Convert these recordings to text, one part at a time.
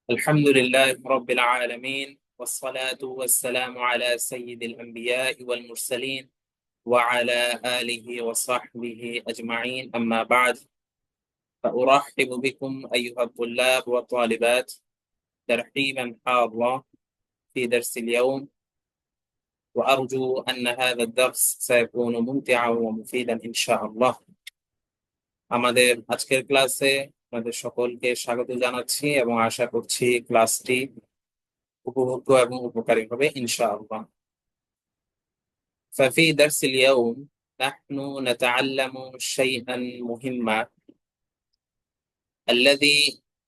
الحمد لله رب العالمين والصلاة والسلام على سيد الأنبياء والمرسلين وعلى آله وصحبه أجمعين، أما بعد، فأرحب بكم أيها الطلاب والطالبات ترحيبا حارا في درس اليوم، وأرجو أن هذا الدرس سيكون ممتعا ومفيدا إن شاء الله. আমাদের আজকের ক্লাসে আমাদের সকলকে স্বাগত জানাচ্ছি এবং আশা করছি ক্লাসটি উপভোগ্য এবং উপকারী হবে ইনশাআল্লাহ। ففي درس اليوم نحن نتعلم شيئا مهما الذي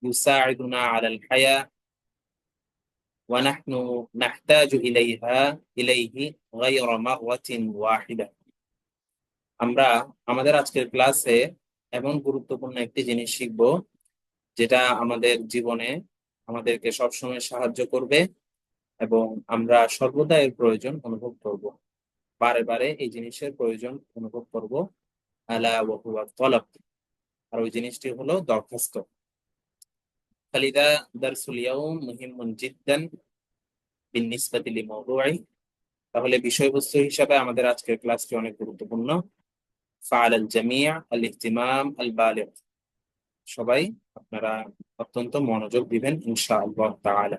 يساعدنا على الحياة، ونحن نحتاج إليه غير مرة واحدة. আমরা আমাদের আজকের ক্লাসে এমন গুরুত্বপূর্ণ একটি জিনিস শিখব যেটা আমাদের জীবনে আমাদেরকে সবসময় সাহায্য করবে এবং আমরা সর্বদা এর প্রয়োজন অনুভব করব, বারে বারে এই জিনিসের প্রয়োজন অনুভব করব। আলা ওয়া হুয়া তলব, আর ওই জিনিসটি হলো দরখাস্ত। ফালিদা দারসুল ইয়াউম মুহিম্মুন জিদ্দান বিনিসবাতি লিমাওদুই, তাহলে বিষয়বস্তু হিসাবে আমাদের আজকের ক্লাসটি অনেক গুরুত্বপূর্ণ। ফাআলাল জামি' আল ইহতিমাম আল বালিগ, সবাই আপনারা অত্যন্ত মনোযোগ দিবেন ইনশাআল্লাহ তাআলা।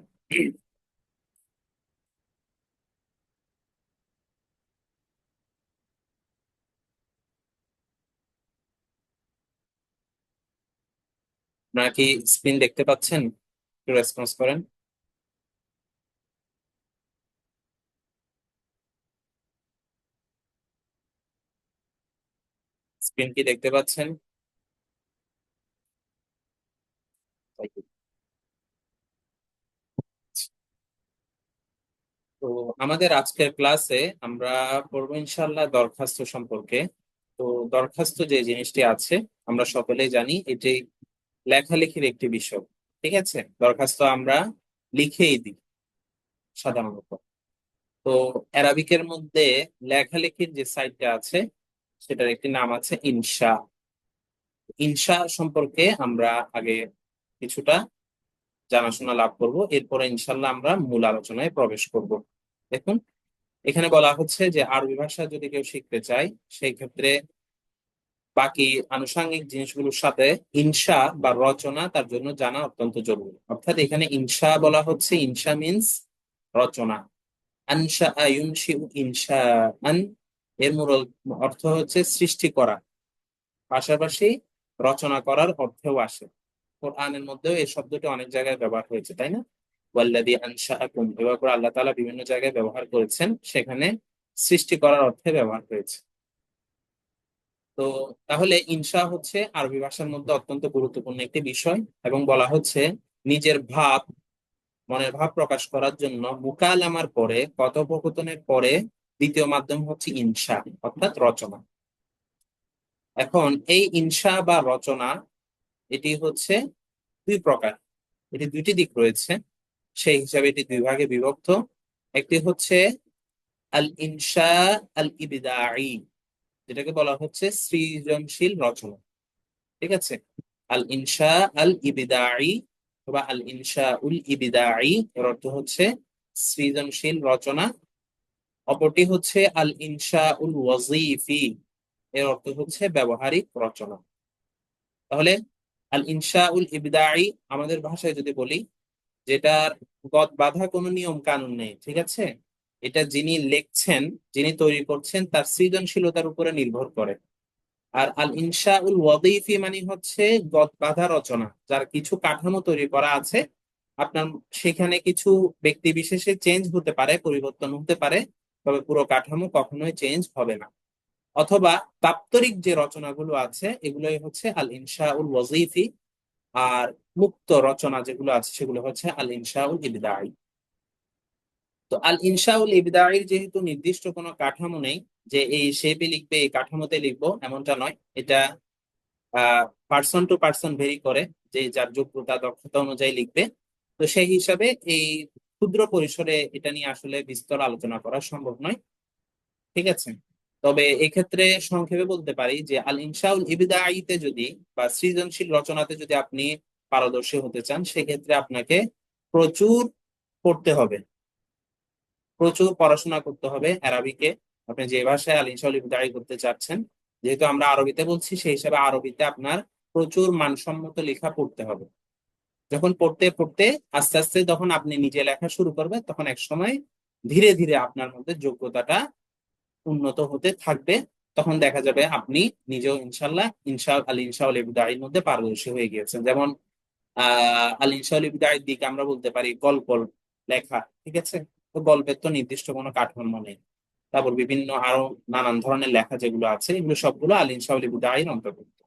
আপনারা কি স্ক্রিন দেখতে পাচ্ছেন? একটু রেসপন্স করেন। স্ক্রিন কি দেখতে পাচ্ছেন? তো আমাদের আজকের ক্লাসে আমরা পড়বো ইনশাআল্লাহ দরখাস্ত সম্পর্কে। তো দরখাস্ত যে জিনিসটি আছে আমরা সকলেই জানি এটি লেখালেখির একটি বিষয়। ঠিক আছে, দরখাস্ত আমরা লিখেই দিই সাধারণত। তো অ্যারাবিকের মধ্যে লেখালেখির যে সাইটটা আছে সেটার একটি নাম আছে ইনশা। ইনশা সম্পর্কে আমরা আগে কিছুটা জানাশোনা লাভ করব, এরপরে ইনশাল্লাহ আমরা মূল আলোচনায় প্রবেশ করব। দেখুন, এখানে বলা হচ্ছে যে আরবি ভাষা যদি কেউ শিখতে চায় সেই ক্ষেত্রে বাকি আনুষঙ্গিক জিনিসগুলোর সাথে ইনশা বা রচনা তার জন্য জানা অত্যন্ত জরুরি। অর্থাৎ এখানে ইনশা বলা হচ্ছে, ইনশা মিন্স রচনা। আনশা ইউনশিউ ইনশাআন, এর মূল অর্থ হচ্ছে সৃষ্টি করা, পাশাপাশি রচনা করার অর্থেও আসে। কোরআনের মধ্যেও এই শব্দটি অনেক জায়গায় ব্যবহার হয়েছে, তাই না? ওয়াল্লাযী আনশাআকুম, এভাবে করে আল্লাহ তাআলা বিভিন্ন জায়গায় ব্যবহার করেছেন, সেখানে সৃষ্টি করার অর্থে ব্যবহার হয়েছে। তো তাহলে ইনশা হচ্ছে আরবি ভাষার মধ্যে অত্যন্ত গুরুত্বপূর্ণ একটি বিষয়, এবং বলা হচ্ছে নিজের ভাব, মনের ভাব প্রকাশ করার জন্য মুকালামার পরে, কথোপকথনের পরে দ্বিতীয় মাধ্যম হচ্ছে ইনশা, অর্থাৎ রচনা। এখন এই ইনশা বা রচনা এটি হচ্ছে দুই প্রকার, এটি দুইটি দিক রয়েছে, সেই হিসাবে এটি দুই ভাগে বিভক্ত। একটি হচ্ছে আল ইনশা আল ইবদাঈ, যেটাকে বলা হচ্ছে সৃজনশীল রচনা। ঠিক আছে, আল ইনশা আল ইবদাঈ বা আল ইনশা উল ইবদাঈ এর অর্থ হচ্ছে সৃজনশীল রচনা। অপরটি হচ্ছে আল ইনশা উল ওয়াজিফি, এর অর্থ হচ্ছে ব্যবহারিক রচনা। তাহলে আল ইনশা উল ইবদাঈ আমাদের ভাষায় যদি বলি, যেটার গদ বাঁধা কোনো নিয়ম কানুন নেই, ঠিক আছে, এটা যিনি লিখছেন, যিনি তৈরি করছেন তার সৃজনশীলতার উপরে নির্ভর করে। আর আল ইনশা উল ওয়াদিফি মানে হচ্ছে গদ বাঁধা রচনা, যার কিছু কাঠামো তৈরি করা আছে, আপনার সেখানে কিছু ব্যক্তি বিশেষে চেঞ্জ হতে পারে, পরিবর্তন হতে পারে, তবে পুরো কাঠামো কখনোই চেঞ্জ হবে না। অথবা দাপ্তরিক যে রচনাগুলো আছে এগুলোই হচ্ছে আল ইনশা উল ওয়াজিফি, আর মুক্ত রচনা যেগুলো আছে সেগুলো হচ্ছে আল ইনশাউল ইবদাঈ। তো আল ইনশাউল ইবদাঈর যেহেতু নির্দিষ্ট কোনো কাঠামো নেই যে এই শেপে লিখবে, এই কাঠামোতে লিখবো, এমনটা নয়। এটা পার্সন টু পার্সন ভেরি করে, যে যার যোগ্যতা দক্ষতা অনুযায়ী লিখবে। তো সেই হিসাবে এই ক্ষুদ্র পরিসরে এটা নিয়ে আসলে বিস্তর আলোচনা করা সম্ভব নয়। ঠিক আছে, তবে এক্ষেত্রে সংক্ষেপে বলতে পারি যে আল ইনশাউল ইবদাঈতে যদি বা সৃজনশীল রচনাতে যদি আপনি পারদর্শী হতে চান, সেক্ষেত্রে আপনাকে প্রচুর পড়তে হবে, প্রচুর পড়াশোনা করতে হবে অ্যারাবিকে। আপনি যে ভাষায় আল ইনশাআল ইবতিদাই করতে চাচ্ছেন, যেহেতু আমরা আরবিতে বলছি সেই হিসাবে আরবিতে আপনার প্রচুর মানসম্মত লেখা পড়তে হবে। যখন পড়তে পড়তে আস্তে আস্তে যখন আপনি নিজে লেখা শুরু করবেন, তখন এক সময় ধীরে ধীরে আপনার মধ্যে যোগ্যতাটা উন্নত হতে থাকবে। তখন দেখা যাবে আপনি নিজেও ইনশাল্লাহ আল ইনশাআল ইবতিদাইর মধ্যে পারদর্শী হয়ে গিয়েছেন। যেমন আল ইনশাআল ইবতিদাইর দিকে আমরা বলতে পারি গল্প লেখা, ঠিক আছে? তো গল্পের তো নির্দিষ্ট কোনো কাঠামো নেই। তারপর বিভিন্ন আরো নানান ধরনের লেখা যেগুলো আছে, এগুলো সবগুলো আল ইনশাআল ইবতিদাইর অন্তর্ভুক্ত।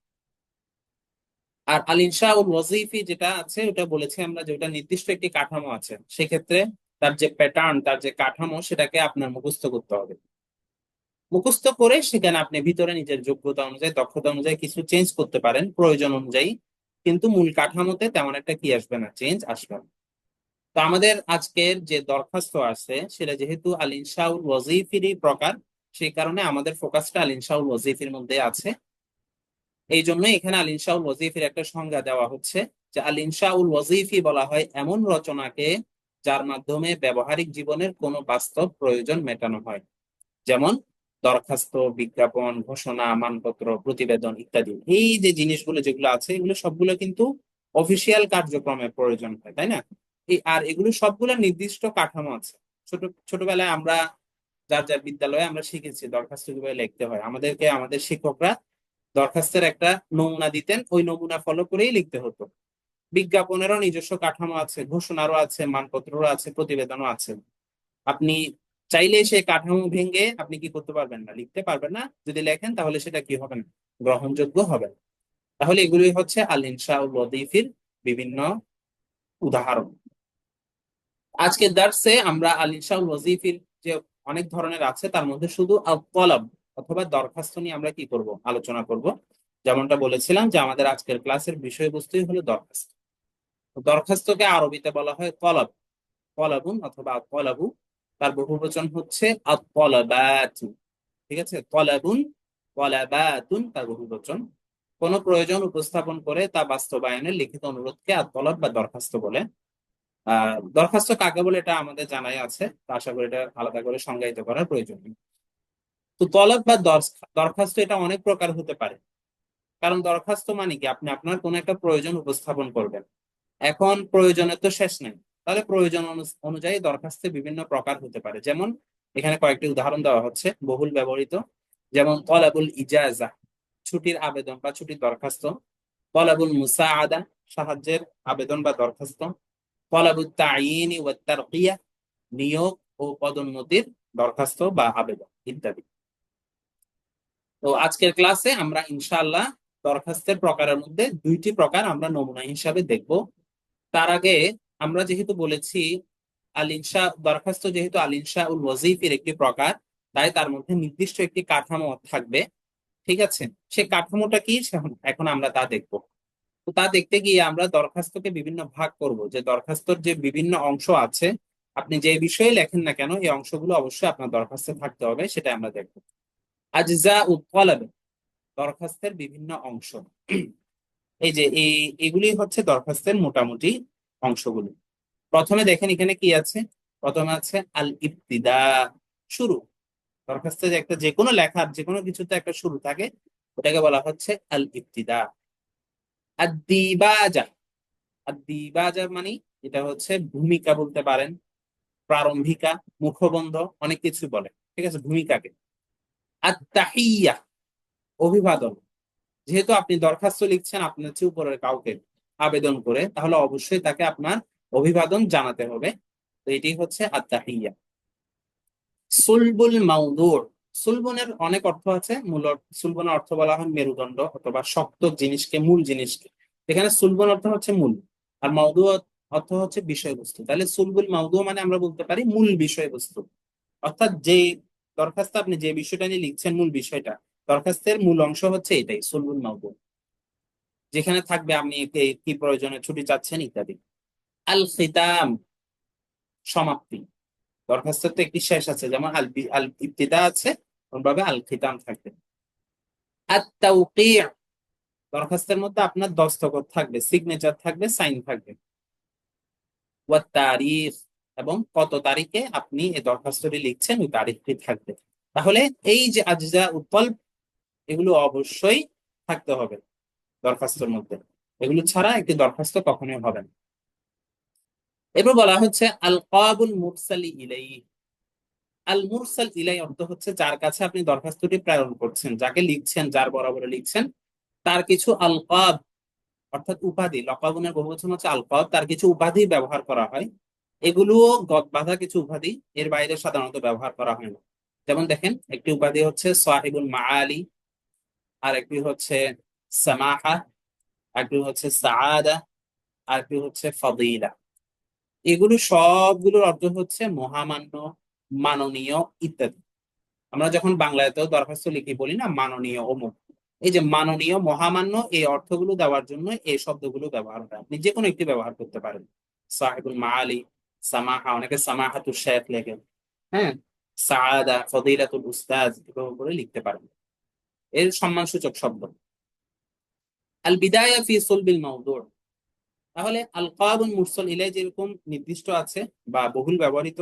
আর আল ইনশাউল ওয়াজিফি যেটা আছে, ওটা বলেছি আমরা যে ওটা নির্দিষ্ট একটি কাঠামো আছে, সেক্ষেত্রে তার যে প্যাটার্ন, তার যে কাঠামো, সেটাকে আপনার মুখস্থ করতে হবে। মুখস্থ করে সেখানে আপনি ভিতরে নিজের যোগ্যতা অনুযায়ী, দক্ষতা অনুযায়ী কিছু চেঞ্জ করতে পারেন প্রয়োজন অনুযায়ী, কিন্তু মূল কাঠামোতে তেমন একটা কি আসবে না, চেঞ্জ আসবে না। তো আমাদের আজকের যে দরখাস্ত আছে সেটা যেহেতু আল ইনশাউল ওয়াজিফিরই প্রকার, সেই কারণে আমাদের ফোকাসটা আল ইনশাউল ওয়াজিফির মধ্যে আছে। এই জন্য এখানে আল ইনশাউল ওয়াজিফির একটা সংজ্ঞা দেওয়া হচ্ছে যে আল ইনশাউল ওয়াজিফি বলা হয় এমন রচনাকে যার মাধ্যমে ব্যবহারিক জীবনের কোনো বাস্তব প্রয়োজন মেটানো হয়, যেমন দরখাস্ত, বিজ্ঞাপন, ঘোষণা, মানপত্র, প্রতিবেদন ইত্যাদি। এই যে জিনিসগুলো যেগুলো আছে, এগুলো সবগুলো কিন্তু অফিসিয়াল কার্যক্রমের প্রয়োজন হয়, তাই না? আর এগুলো সবগুলো নির্দিষ্ট কাঠামো আছে। ছোটবেলায় আমরা যার যার বিদ্যালয়ে আমরা শিখেছি দরখাস্ত কিভাবে লিখতে হয়। আমাদেরকে আমাদের শিক্ষকরা দরখাস্তের একটা নমুনা দিতেন, ওই নমুনা ফলো করেই লিখতে হতো। বিজ্ঞাপনেরও নিজস্ব কাঠামো আছে, ঘোষণারও আছে, মানপত্রেরও আছে, প্রতিবেদনও আছে। আপনি চাইলে সেই কাঠামো ভেঙে আপনি কি করতে পারবেন না, লিখতে পারবেন না। যদি লেখেন তাহলে সেটা কি হবে না, গ্রহণযোগ্য হবে না। তাহলে এগুলোই হচ্ছে আল ইনশাউল ওয়াজিফির বিভিন্ন উদাহরণ। আজকের দার্সে আমরা আল ইনশাউল ওয়াজিফির যে অনেক ধরনের আছে, তার মধ্যে শুধু আল তলব অথবা দরখাস্ত নিয়ে আমরা কি করব, আলোচনা করব। যেমনটা বলেছিলাম যে আমাদের আজকের ক্লাসের বিষয়বস্তুই হলো দরখাস্ত। দরখাস্তকে আরবিতে বলা হয় তলব, তলাবুন অথবা তলাবু। তার বহুবচন হচ্ছে আত-তলাবাতু। ঠিক আছে, তলাবুন, তলাবাতুন তার বহুবচন। কোন প্রয়োজন উপস্থাপন করে তা বাস্তবায়নের লিখিত অনুরোধকে আত-তলব বা দরখাস্ত বলে। দরখাস্ত কাকে বলে এটা আমাদের জানাই আছে, তো আশা করি এটা আলাদা করে সংজ্ঞায়িত করার প্রয়োজন নেই। তো তলব বা দরখাস্ত এটা অনেক প্রকার হতে পারে। কারণ দরখাস্ত মানে কি, আপনি আপনার কোন একটা প্রয়োজন উপস্থাপন করবেন। এখন প্রয়োজনের তো শেষ নেই, তাহলে প্রয়োজন অনুযায়ী দরখাস্তের বিভিন্ন প্রকার হতে পারে। যেমন এখানে কয়েকটি উদাহরণ দেওয়া হচ্ছে বহুল ব্যবহৃত। যেমন তলাবুল ইজাজা, ছুটির আবেদন বা ছুটির দরখাস্ত। তলাবুল মুসাআদা, সাহায্যের আবেদন বা দরখাস্ত। তলাবুত তাইয়িনি ওয়াত তারকিয়া, নিয়োগ ও পদোন্নতির দরখাস্ত বা আবেদন ইত্যাদি। তো আজকের ক্লাসে আমরা ইনশাআল্লাহ দরখাস্তের প্রকারের মধ্যে দুইটি প্রকার আমরা নমুনা হিসাবে দেখব। তার আগে আমরা যেহেতু বলেছি আল ইনশা দরখাস্ত যেহেতু আল ইনশা উল ওয়াজিফের একটি প্রকার, তাই তার মধ্যে নির্দিষ্ট একটি কাঠামো থাকবে। ঠিক আছে, সে কাঠামোটা কি এখন আমরা তা দেখব। তো তা দেখতে গিয়ে আমরা দরখাস্তকে বিভিন্ন ভাগ করব, যে দরখাস্তর যে বিভিন্ন অংশ আছে, আপনি যে বিষয়ে লেখেন না কেন এই অংশগুলো অবশ্যই আপনার দরখাস্তে থাকতে হবে, সেটা আমরা দেখব। আজজা উত দরখাস্তের বিভিন্ন অংশ। এই যে এগুলি হচ্ছে দরখাস্তের মোটামুটি অংশগুলো। প্রথমে দেখেন এখানে কি আছে। প্রথমে আছে আল ইবতিদা, শুরু। দরখাস্তে যে একটা যে কোনো লেখার যে কোনো কিছুতে একটা শুরু থাকে, ওটাকে বলা হচ্ছে আল ইবতিদা। আদ-দিবাজা, আদ-দিবাজা মানে এটা হচ্ছে ভূমিকা বলতে পারেন, প্রারম্ভিকা, মুখবন্ধ, অনেক কিছু বলে। ঠিক আছে, ভূমিকাকে। আত-তাহিয়া, অভিবাদন। যেহেতু আপনি দরখাস্ত লিখছেন আপনার চেয়ে উপরের কাউকে আবেদন করে, তাহলে অবশ্যই তাকে আপনার অভিবাদন জানাতে হবে। তো এটি হচ্ছে আত-তাহিয়া। সুলবুল মাউদুর, সুলবনের অনেক অর্থ আছে। সুলবনের অর্থ বলা হয় মেরুদণ্ড অথবা শক্ত জিনিসকে, মূল জিনিসকে। এখানে সুলবন অর্থ হচ্ছে মূল, আর মাউদু অর্থ হচ্ছে বিষয়বস্তু। তাহলে সুলবুল মাউদু মানে আমরা বলতে পারি মূল বিষয়বস্তু। অর্থাৎ যে দরখাস্ত আপনি যে বিষয়টা নিয়ে লিখছেন, মূল বিষয়টা, দরখাস্তের মূল অংশ হচ্ছে এটাই সুলবুল মাউদু, যেখানে থাকবে আপনি কি প্রয়োজনে ছুটি চাচ্ছেন ইত্যাদি। আল খিতাম, সমাপ্তি। দরখাস্তের তো একটি শেষ আছে, যেমন আল ইবতিদা আছে, ওইভাবে আল খিতাম থাকবে। আত তাওকিয়, দরখাস্তের মধ্যে আপনার দস্তখত থাকবে, সিগনেচার থাকবে, সাইন থাকবে। ওয়া তারিখ, এবং কত তারিখে আপনি এই দরখাস্তটি লিখছেন ওই তারিখটি থাকবে। তাহলে এই যে আজজা উত্তল, এগুলো অবশ্যই থাকতে হবে দরখাস্তের মধ্যে। এগুলো ছাড়া একটি দরখাস্ত কখনোই হবে না। এরপর বলা হচ্ছে আল কাবুল মুরসালি ইলাই। আল মুরসাল ইলাই অর্থ হচ্ছে যার কাছে আপনি দরখাস্তটি প্রেরণ করছেন, যাকে লিখছেন, যার বরাবরে লিখছেন, তার কিছু আলকাব অর্থাৎ উপাধি, লকাবুনের বহুবচন হচ্ছে আলকাব, তার কিছু উপাধি ব্যবহার করা হয়। এগুলোও গদ বাঁধা কিছু উপাধি, এর বাইরে সাধারণত ব্যবহার করা হয় না। যেমন দেখেন, একটি উপাধি হচ্ছে সাহিবুল মাআলি, আর একটি হচ্ছে সামাহা, আরেকটি হচ্ছে সাআদা, আর একটি হচ্ছে ফাদিলা। এগুলো সবগুলোর অর্থ হচ্ছে মহামান্য, মাননীয় ইত্যাদি। আমরা যখন বাংলাতেও দরখাস্ত লিখি বলি না মাননীয় অমুক, এই যে মাননীয়, মহামান্য, এই অর্থগুলো দেওয়ার জন্য এই শব্দগুলো ব্যবহার হয়। আপনি যে কোনো একটি ব্যবহার করতে পারেন। সাহেবুল মাআলি, সামাহা, অনেকে সামাহাতুল শেখ লেখেন, হ্যাঁ, সাআদা, ফদিলাতুল উস্তাজ, এভাবে করে লিখতে পারেন। এর সম্মানসূচক শব্দ। আল বিদায়া ফি সুলবিল মাউদু। তাহলে আলকাবুল মুরসাল ইলাই যেরকম নির্দিষ্ট আছে বা বহুল ব্যবহৃত,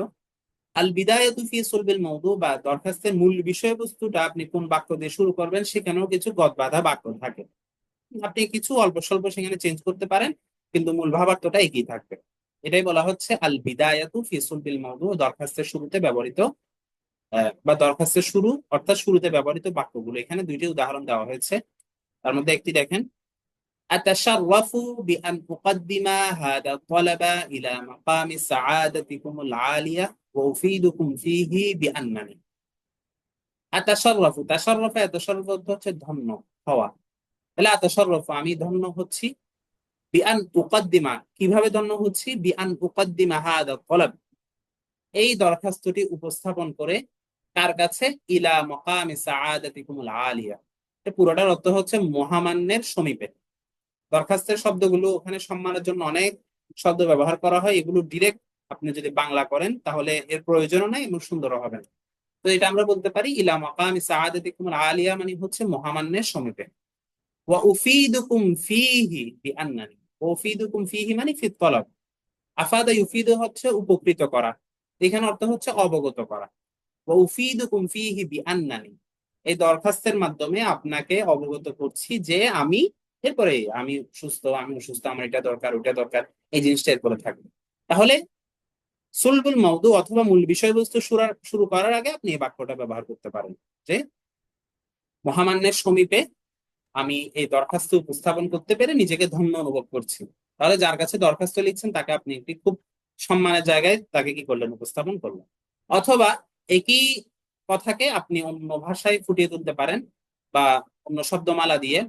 আল বিদায়াতু ফি সুলবিল মাউদু বা দরখাস্তের মূল বিষয়বস্তুটা আপনি কোন বাক্য দিয়ে শুরু করবেন সেখানেও কিছু গদ বাঁধা বাক্য থাকে। আপনি কিছু অল্প স্বল্প সেখানে চেঞ্জ করতে পারেন, কিন্তু মূল ভাবার্থটা একই থাকবে। এটাই বলা হচ্ছে আল বিদায়াতু ফি সুলবিল মাউদু, দরখাস্তের শুরুতে ব্যবহৃত বা দরখাস্তের শুরু অর্থাৎ শুরুতে ব্যবহৃত বাক্যগুলো। এখানে দুইটি উদাহরণ দেওয়া হয়েছে, তার মধ্যে একটি দেখেন। أتشرف بأن أقدم هذا الطلب إلى مقام سعادتكم العالية وأفيدكم فيه بأنني। আতাশাররাফু, তাশাররাফা, ইয়াতাশাররাফু অর্থ হচ্ছে ধন্য হওয়া। তাহলে আতাশাররাফু, আমি ধন্য হচ্ছি, বিআন উকাদ্দিমা, কিভাবে ধন্য হচ্ছি, বিআন উকাদ্দিমা হাদা তলব, এই দরখাস্তটি উপস্থাপন করে, কার কাছে, ইলা মাকামি সাআদাতিকুমুল আলিয়া। এটা পুরোটার অর্থ হচ্ছে মহামান্যের সমীপে। দরখাস্তের শব্দগুলো ওখানে সম্মানের জন্য অনেক শব্দ ব্যবহার করা হয়, এগুলো ডিরেক্ট আপনি যদি বাংলা করেন তাহলে এর প্রয়োজনও নাই এবং সুন্দরও হবে না। তো এটা আমরা বলতে পারি ইলা মাকামি সাআদাতিকুমুল আলিয়া মানে হচ্ছে মহামান্যের সমীপে। ওয়া উফিদুকুম ফিহি বিআন্নানি, উফিদুকুম ফিহি মানে ফি তলব। আফাদা ইউফিদু হচ্ছে উপকৃত করা, এখানে অর্থ হচ্ছে অবগত করা। ওয়া উফিদুকুম ফিহি বিআন্নানি, এই দরখাস্তের মাধ্যমে আপনাকে অবগত করছি যে আমি, এরপরে আমি সুস্থ, আমি অসুস্থ, আমার এটা দরকার ওটা দরকার, এই জিনিসটা এরপরে থাকবে। তাহলে সুলবুল মাউদু অথবা মূল বিষয়বস্তু শুরু করার আগে আপনি এই বাক্যটা ব্যবহার করতে পারেন যে মহামান্যের সমীপে আমি এই দরখাস্ত উপস্থাপন করতে পেরে নিজেকে ধন্য অনুভব করছি। তাহলে যার কাছে দরখাস্ত লিখছেন তাকে আপনি একটি খুব সম্মানের জায়গায় তাকে কি করলেন, উপস্থাপন করলেন। অথবা একই কথাকে আপনি অন্য ভাষায় ফুটিয়ে তুলতে পারেন বা অন্য শব্দমালা দিয়ে।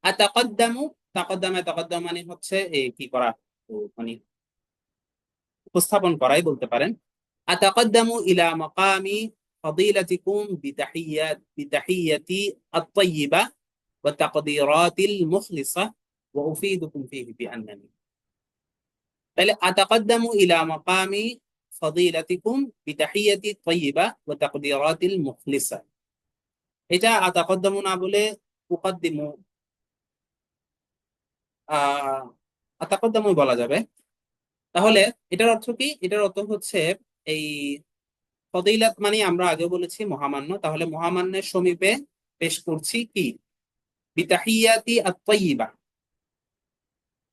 আর তাকদ্দামু, তাকদ্দাম মানে হচ্ছে এই কি করা, মানে উপস্থাপন করাই বলতে পারেন। আতাকাদ্দামু ইলা মাকামি ফাদিলাতিকুম বিতাহিয়াতি আত-তাইয়্যিবা ওয়া তাকদীরাতিল মুখলিসা ওয়া উফিদুকুম ফীহি বিআন্নানি। তাহলে আতাকাদ্দামু ইলা মাকামি ফাদিলাতিকুম বিতাহিয়াতি আত-তাইয়্যিবা ওয়া তাকদীরাতিল মুখলিসা, এটা আতাকাদ্দামু না বলে উকাদ্দিমু, আহ আতাকাদ্দামু বলা যাবে। তাহলে এটার অর্থ কি, এটার অর্থ হচ্ছে এই ফদিলাত মানে আমরা আগে বলেছি মহামান্য, তাহলে মহামান্যের সমীপে পেশ করছি কি, বিতাহিয়াতি আত-তাইয়্যিবা,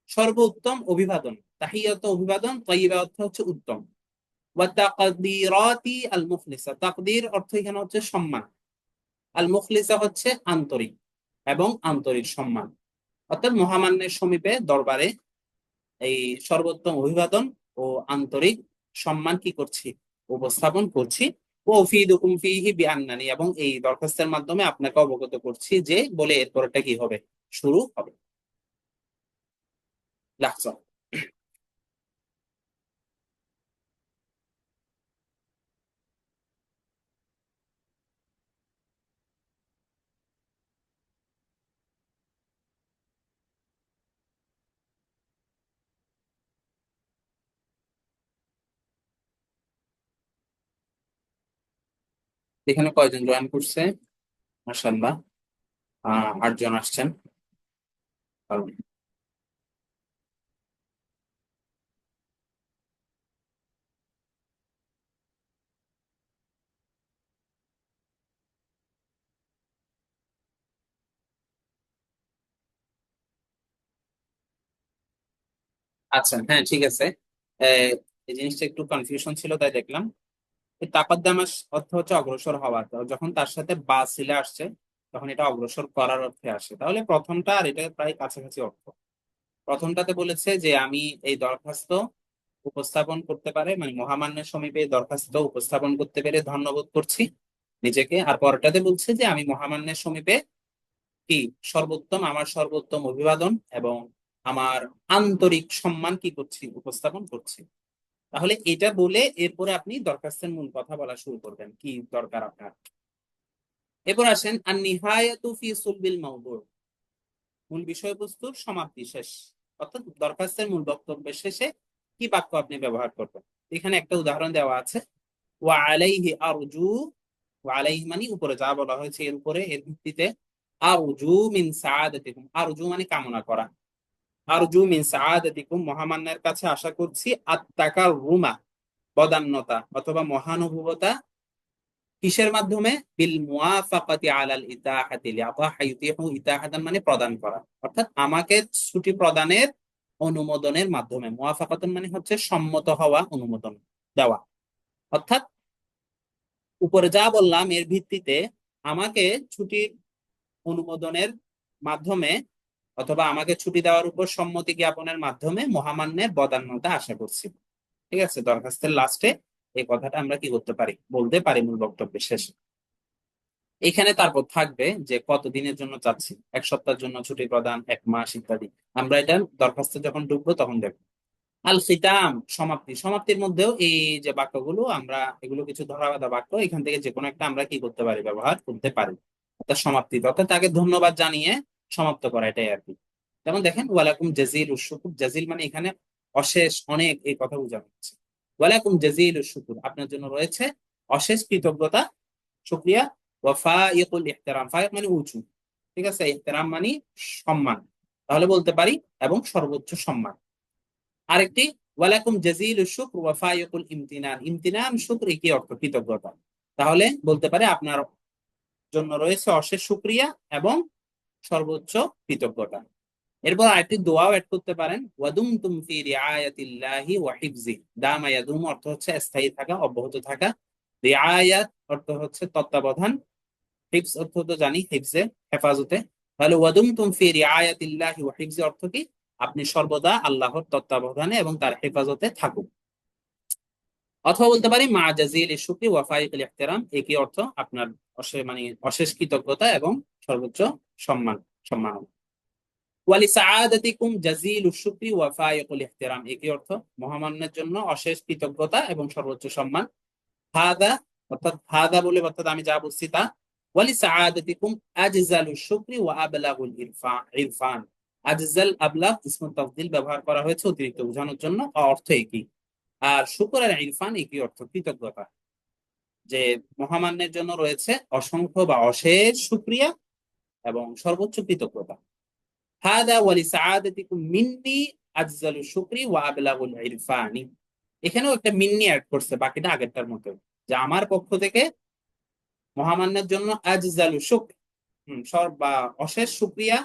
সর্বোত্তম অভিবাদন। তাহিয়াত অভিবাদন, তাইয়্যিবা অর্থ হচ্ছে উত্তম। ওয়া তাকদীরাতি আল মুখলিসা, তাকদীর অর্থ এখানে হচ্ছে সম্মান, আল মুখলিসা হচ্ছে আন্তরিক এবং আন্তরিক সম্মান। অর্থাৎ মহামান্যের সমীপে দরবারে এই সর্বোত্তম অভিবাদন ও আন্তরিক সম্মান কি করছি, উপস্থাপন করছি। ও ফিদুকুম ফিহি বিআন্নানি, এবং এই দরখাস্তের মাধ্যমে আপনাকে অবগত করছি যে, বলে এরপরটা কি হবে, শুরু হবে। লাহজা। এখানে কয়জন জয়েন করছে? মাশাআল্লাহ, 8 জন আসছেন। আচ্ছা, হ্যাঁ, ঠিক আছে। আহ, এই জিনিসটা একটু কনফিউশন ছিল, তাই দেখলাম। এই তাকাদ্দামাস অর্থ হচ্ছে অগ্রসর হওয়া। তো যখন তার সাথে বা সিলে আসছে, তখন এটা অগ্রসর করার অর্থে আসে। তাহলে প্রথমটা আর এটা প্রায় কাছাকাছি অর্থ। প্রথমটাতে বলেছে যে আমি এই দরখাস্ত উপস্থাপন করতে পারে, মানে মহামান্যের সমীপে এই দরখাস্ত উপস্থাপন করতে পেরে ধন্যবোধ করছি নিজেকে। আর পরটাতে বলছে যে আমি মহামান্যের সমীপে কি সর্বোত্তম, আমার সর্বোত্তম অভিবাদন এবং আমার আন্তরিক সম্মান কি করছি, উপস্থাপন করছি। তাহলে এটা বলে এরপরে আপনি দরখাস্তের মূল কথা বলা শুরু করবেন, কি দরকার আপনার। এরপর আসেন আর নিহায়াতু ফি সুলবিল মাওদু, মূল বিষয়বস্তুর সমাপ্তি শেষ, অর্থাৎ দরখাস্তের মূল বক্তব্যের শেষে কি বাক্য আপনি ব্যবহার করবেন। এখানে একটা উদাহরণ দেওয়া আছে, ওয়া আলাইহি আরজু। ওয়া আলাইহি মানে উপরে যা বলা হয়েছে এর উপরে, এর ভিত্তিতে আরজু মিন সাআদাতিকুম, আরজু মানে কামনা করা, আরজু মিন সাআদাতিকুম মহামান্যের কাছে আশা করছি, আত্তাকার রুমা বদান্যতা অথবা মহানুভবতা, কিসের মাধ্যমে, বিল মুওয়াফাকাতি আলাল ইতাহাতি লিআতাহা ইউতিহু, ইতাহাতান মানে প্রদান করা, অর্থাৎ আমাকে ছুটি প্রদানের অনুমোদনের মাধ্যমে। মুওয়াফাকাতুন মানে হচ্ছে সম্মত হওয়া, অনুমোদন দেওয়া। অর্থাৎ উপরে যা বললাম এর ভিত্তিতে আমাকে ছুটির অনুমোদনের মাধ্যমে অথবা আমাকে ছুটি দেওয়ার উপর সম্মতি জ্ঞাপনের মাধ্যমে মহামান্যের বদান্যতা আশা করছি। ঠিক আছে, দরখাস্তের লাস্টে এই কথাটা আমরা কি করতে পারি, বলতে পারি মূল বক্তব্যের শেষে। এখানে তারপর থাকবে যে কত দিনের জন্য চাচ্ছি, 1 সপ্তাহের জন্য ছুটি প্রদান, 1 মাস ইত্যাদি। আমরা এটা দরখাস্তে যখন ঢুকবো তখন দেখবো। আল খিতাম সমাপ্তি, সমাপ্তির মধ্যেও এই যে বাক্যগুলো, আমরা এগুলো কিছু ধরা বাঁধা বাক্য, এখান থেকে যে কোনো একটা আমরা কি করতে পারি, ব্যবহার করতে পারি। অর্থাৎ সমাপ্তি অর্থাৎ তাকে ধন্যবাদ জানিয়ে সমাপ্ত করা, এটাই আর কি। যেমন দেখেন, ওয়ালাকুম জাজিল শুকুর, জাজিল মানে এখানে অশেষ, অনেক, এই কথা বোঝানো হচ্ছে। ওয়ালাকুম জাজিল শুকুর, আপনার জন্য রয়েছে অশেষ কৃতজ্ঞতা, শুকরিয়া। ওয়াফা ইকুল ইহতেরাম, ফাইক মানে উঁচু, ঠিক আছে, ইহতেরাম মানে সম্মান, তাহলে বলতে পারি এবং সর্বোচ্চ সম্মান। আরেকটি, ওয়ালাকুম জাজিল শুকর ওয়া ফাইকুল ইমতিনান, ইমতিনান শুকর কি অর্থ, কৃতজ্ঞতা, তাহলে বলতে পারে আপনার জন্য রয়েছে অশেষ শুকরিয়া এবং সর্বোচ্চ কৃতজ্ঞতা। এরপর আরেকটি দোয়াও অ্যাড করতে পারেন, ওয়াদুমতুম ফি রিআয়াতিল্লাহি ওয়া হিফজি, দামা ইয়াদুম অর্থ হচ্ছে স্থায়ী থাকা, অব্যাহত থাকা, রিআয়াত অর্থ হচ্ছে তত্ত্বাবধান, হিফজ অর্থ তো জানি, হিফজে, হেফাজতে। তাহলে ওয়াদুমতুম ফি রিআয়াতিল্লাহি ওয়া হিফজি অর্থ কি, আপনি সর্বদা আল্লাহর তত্ত্বাবধানে এবং তার হেফাজতে থাকুন। অথবা বলতে পারি মা জাজিল শুকরি ওয়া ফাইকুল ইহতিরাম, একই অর্থ, আপনার মানে অশেষ কৃতজ্ঞতা এবং সর্বোচ্চ সম্মান, সম্মান। ওয়ালি সাআদাতিকুম জাজিল শুকরি ওয়া ফাইকুল ইহতিরাম, একই অর্থ, মহামান্যের জন্য অশেষ কৃতজ্ঞতা এবং সর্বোচ্চ সম্মান। হাদা অর্থাৎ হাদা বলে অর্থাৎ আমি যা বলছি তা। ওয়ালি সাআদাতিকুম আজজালু শুকরি ওয়া আবলাগুল ইরফান, আজজাল আবলাগ ইসমুত তাফদীল ব্যবহার করা হয়েছে অতিরিক্ত বোঝানোর জন্য, অর্থ একই। আর শুকর আর ইরফান একই অর্থ, কৃতজ্ঞতা। যে মহামান্যের জন্য রয়েছে অসংখ্য বা অশেষ শুকরিয়া এবং সর্বোচ্চ কৃতজ্ঞতা। হাদা ওয়ালি সাআদাতিকুম মিন্নি আজজালু শুকরি ওয়া আবলাগুল ইরফানি, এখানেও একটা মিন্নি অ্যাড করছে, বাকিটা আগেরটার মতো, যে আমার পক্ষ থেকে মহামান্যের জন্য আজজালু শুকর, বা অশেষ শুকরিয়া,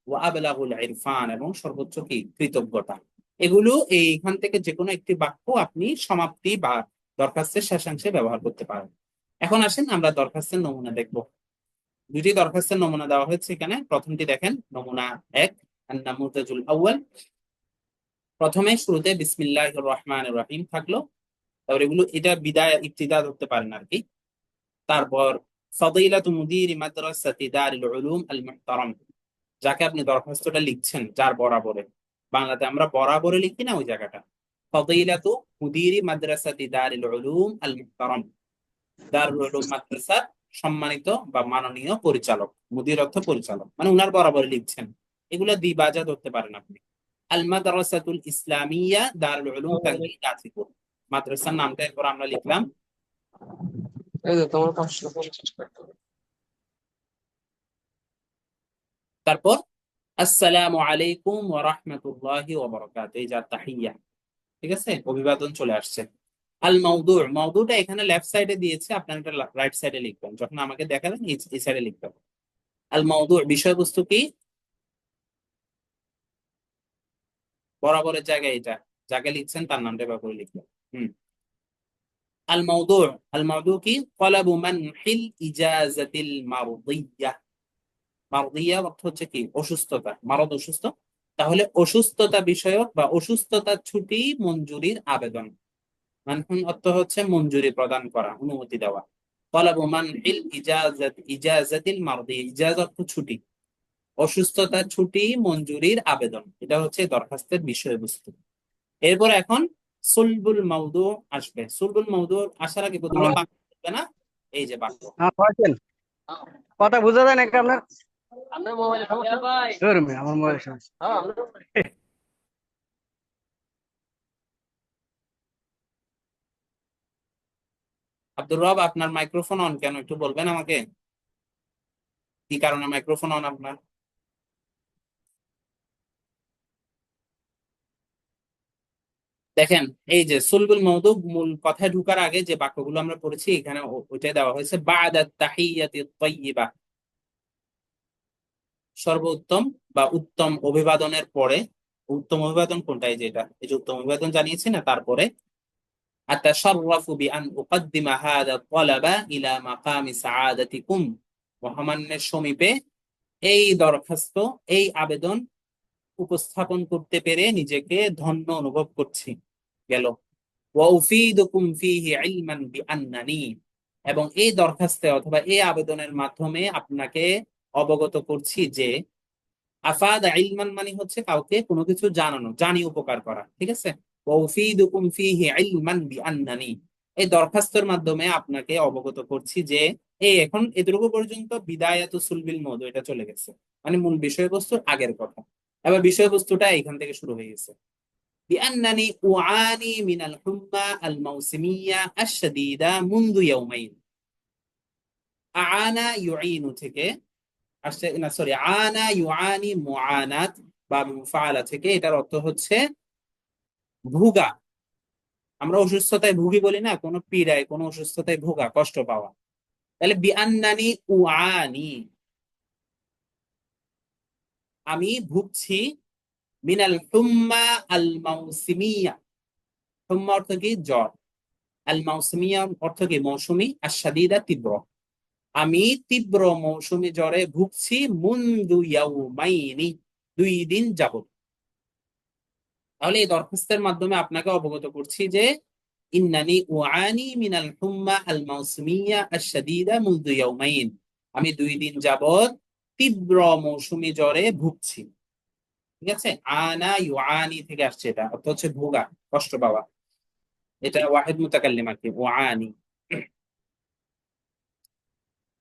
ও আবলাগুল ইরফান এবং সর্বোচ্চ কি, কৃতজ্ঞতা। এগুলো এইখান থেকে যে কোনো একটি বাক্য আপনি সমাপ্তি বা দরখাস্তের শেষাংশে ব্যবহার করতে পারেন। এখন আসেন আমরা দরখাস্তের নমুনা দেখব। দুটি দরখাস্তের নমুনা দেওয়া হয়েছে এখানে। প্রথমটি দেখেন, নমুনা 1, আন-নামুযাজুল আউয়াল। প্রথমে শুরুতে বিসমিল্লাহির রহমানির রহিম থাকলো, তারপর এগুলো এটা বিদায় ইবতিদা ধরতে পারেন আর কি। তারপর ফাদিলাতু মুদিরি মাদ্রাসাতি দারুল উলুম আল মুহতারাম, যাকে আপনি দরখাস্তটা লিখছেন, যার বরাবরে, বাংলাতে আমরা বরাবরে লিখি না ওই জায়গাটা। ফাদিলাতু মুদিরি মাদ্রাসাতি দারুল উলুম আল মুহতারাম, দারুল উলুম মাদ্রাসার সম্মানিত বা মাননীয় পরিচালক, মুদির অর্থ পরিচালক, মানে উনার বরাবরে লিখছেন। এগুলা দ্বিবাজা ধরতে পারেন আপনি। আল মাদ্রাসাতুল ইসলামিয়া দারুল উলুম তানজিল গাজীপুর, মাদ্রাসার নামটা এরপর আমরা লিখলাম। এই যে তোমার 550 টাকা। তারপর আসসালামু আলাইকুম ওয়া রাহমাতুল্লাহি ওয়া বারাকাতুহু, এই যা তাহিয়া, ঠিক আছে, অভিবাদন চলে আসছে। আল মাউদু, মাউদুটা এখানে লেফট সাইডে দিয়েছে, আপনার এটা রাইট সাইডে লিখবেন, যখন আমাকে দেখাবেন এই সাইডে লিখবেন। আল মাউদু বিষয়বস্তু কি, বরাবরের জায়গায় এটা যাকে লিখছেন তার নামটা ব্যবহার করে লিখবেন। হুম। আল মাউদু, আল মাউদু কি? তলাবু মানহিল ইজাজাতিল মারদিয়া। মারদিয়া অর্থ হচ্ছে কি? অসুস্থতা, মারদ অসুস্থ। তাহলে অসুস্থতা বিষয়ক বা অসুস্থতা ছুটি মঞ্জুরির আবেদন। মানহুন অর্থ হচ্ছে মঞ্জুরি প্রদান করা, অনুমতি দেওয়া। তলাবু মানহিল ইজাজাতিল মারদিয়া, ইজাজ অর্থ ছুটি, অসুস্থতা ছুটি মঞ্জুরির আবেদন, এটা হচ্ছে দরখাস্তের বিষয়বস্তু। এরপর এখন সুলবুল মাউদু আসবে। সুলবুল মাউদু আসার আগে প্রথমে বাক্য বলবে না? এই যে বাক্য। হ্যাঁ পাচ্ছেন, কথা বোঝা যায় নাকি আপনার? আপনার মোবাইলে সমস্যা ভাই? আমার মোবাইলে সমস্যা। আব্দুর রব, আপনার মাইক্রোফোন অন কেন একটু বলবেন আমাকে? কি কারণে মাইক্রোফোন অন আপনার? দেখেন, এই যে সুলবুল মওদু মূল কথায় ঢুকার আগে যে বাক্যগুলো আমরা পড়েছি এখানে ওইটাই দেওয়া হয়েছে, বা'দা তাহিয়াতি তাইয়্যিবা, সর্বোত্তম বা উত্তম অভিবাদনের পরে। উত্তম অভিবাদন কোনটা? এই যে এটা, এই যে উত্তম অভিবাদন জানিয়েছি না, তারপরে আতাশাররাফু বিআন উকদ্দিমা হাযা তালাবা ইলা মাকামি সাআদাতিকুম, মহামান্যের সমীপে এই দরখাস্ত, এই আবেদন উপস্থাপন করতে পেরে নিজেকে ধন্য অনুভব করছি। গেল। ওয়া উফীদুকুম ফীহি ইলমান বিআন্নানি, এবং এই দরখাস্তে অথবা এই আবেদনের মাধ্যমে আপনাকে অবগত করছি যে, আফাদা ইলমান মানে হচ্ছে কাউকে কোনো কিছু জানানো, জানি উপকার করা, ঠিক আছে? ওয়া উফীদুকুম ফীহি ইলমান বিআন্নানি, এই দরখাস্তের মাধ্যমে আপনাকে অবগত করছি যে, এই এখন এতটুকু পর্যন্ত বিদায়াতু সুলবিল মওদু এটা চলে গেছে, মানে মূল বিষয়বস্তুর আগের কথা। এবার বিষয়বস্তুটা এখান থেকে শুরু হয়ে গেছে। বিআন্নানি উআনি মিনাল হুম্মা আল মাউসিমিয়া আশ-শাদীদা মুনযু ইয়াওমাইন। আনা ইউঈনু থেকে আসছে না, সরি, আনা ইউআনি মুআনাত বা মুফাআলা থেকে, এটার অর্থ হচ্ছে ভোগা। আমরা অসুস্থতায় ভুগি বলি না, কোনো পীড়ায়, কোনো অসুস্থতায় ভোগা, কষ্ট পাওয়া। তাহলে বিআন্নানি উআনি, আমি ভুগছি, মিনাল হুম্মা আল মাউসিমিয়া, হুম্মা অর্থ কি? জ্বর। আল মাউসিমিয়া অর্থ কি? মৌসুমী। আশ-শাদীদা তীব্র। আমি তীব্র মৌসুমী জ্বরে ভুগছি, মুনযু ইয়াউমাইনি, 2 দিন যাবত। তাহলে এই দরখাস্তের মাধ্যমে আপনাকে অবগত করছি যে, ইন্নানি উআনি মিনাল হুম্মা আল মাউসুমিয়া আশ-শাদীদা মুনযু ইয়াউমাইন, আমি 2 দিন যাবত তীব্র মৌসুমী জ্বরে ভুগছি। ঠিক আছে? আনা ইউআনি থেকে আসছে, এটা অর্থ হচ্ছে ভোগা, কষ্ট পাওয়া। এটা ওয়াহিদ মুতাকাল্লিম আর কি, উআনি।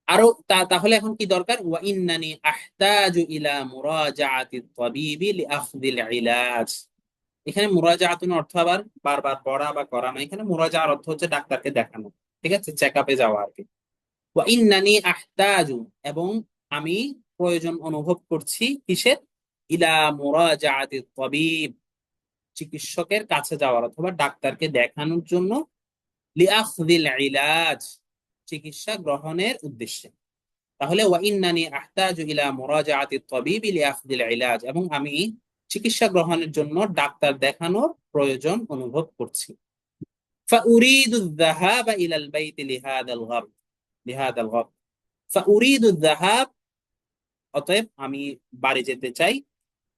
আরো তাহলে এখন কি দরকার? ওয়া ইন্নানি আহতাজু ইলা মুরাজাআতি তাবিবি লিআখযিল ইলাজ। এখানে মুরাজাআতুন অর্থ আবার বারবার পড়া বা করা না, এখানে মুরাজাআর অর্থ হচ্ছে ডাক্তারকে দেখানো, ঠিক আছে, চেক আপে যাওয়া আর কি। ওয়া ইন্নানি আহতাজু, এবং আমি প্রয়োজন অনুভব করছি কিসের? ইলা মুরাজাআতি তাবিব, চিকিৎসকের কাছে যাওয়ার অথবা ডাক্তারকে দেখানোর জন্য। লিআখযিল ইলাজ, চিকিৎসা গ্রহণের উদ্দেশ্যে। তাহলে ওয়া ইন্নানি আহতাজু ইলা মুরাজাআতি তাবিব লিআখযিল ইলাজ, এবং আমি চিকিৎসা গ্রহণের জন্য ডাক্তার দেখানোর প্রয়োজন অনুভব করছি। ফাউরিদু যাহাবা ইলাল বাইতি লিহাদাল গরদ। ফাউরিদু যাহাব, অতএব আমি বাড়ি যেতে চাই।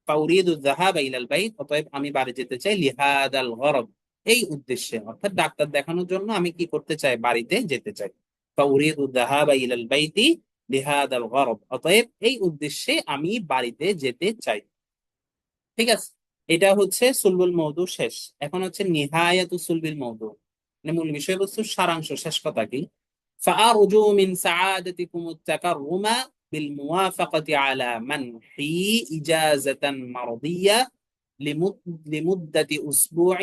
ফাউরিদু যাহাবা ইলাল বাইত, অতএব আমি বাড়ি যেতে চাই, লিহাদাল গরদ, এই উদ্দেশ্যে, অর্থাৎ ডাক্তার দেখানোর জন্য আমি কি করতে চাই? বাড়িতে যেতে চাই। ফাউরিদু যাহাবা ইলাল বাইতি লিহাদাল গরদ, অতএব এই উদ্দেশ্যে আমি বাড়িতে যেতে চাই। ঠিক আছে? এটা হচ্ছে সুলবুল মওদু শেষ। এখন হচ্ছে নিহায়াতু সুলবিল মওদু, মানে মূল বিষয়বস্তুর সারাংশ, শেষ কথা কি? فأرجو من سعادتكم التكرم بالموافقة على منح إجازة مرضية لمدة أسبوع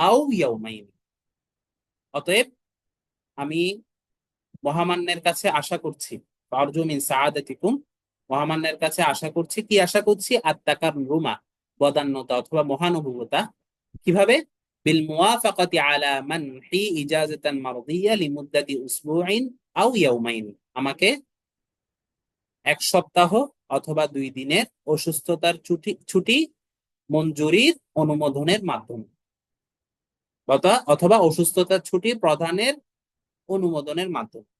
أو يومين। অতএব আমি মহামান্যের কাছে আশা করছি, ফারজু মিন সাআদাতিকুম, মহামান্যের কাছে আশা করছি, কি আশা করছি? আত্মাকার রুমা, বদান্যতা অথবা মহানুভবতা। কিভাবে? বিল মুওয়াফাকাতি আলা মানহি ইজাজাতান মারদিয়া লিমুদ্দাতি উসবুইন আও ইয়াউমাইন, আমাকে 1 সপ্তাহ অথবা 2 দিনের অসুস্থতার ছুটি ছুটি মঞ্জুরির অনুমোদনের মাধ্যমে, অথবা অসুস্থতার ছুটি প্রদানের অনুমোদনের মাধ্যমে।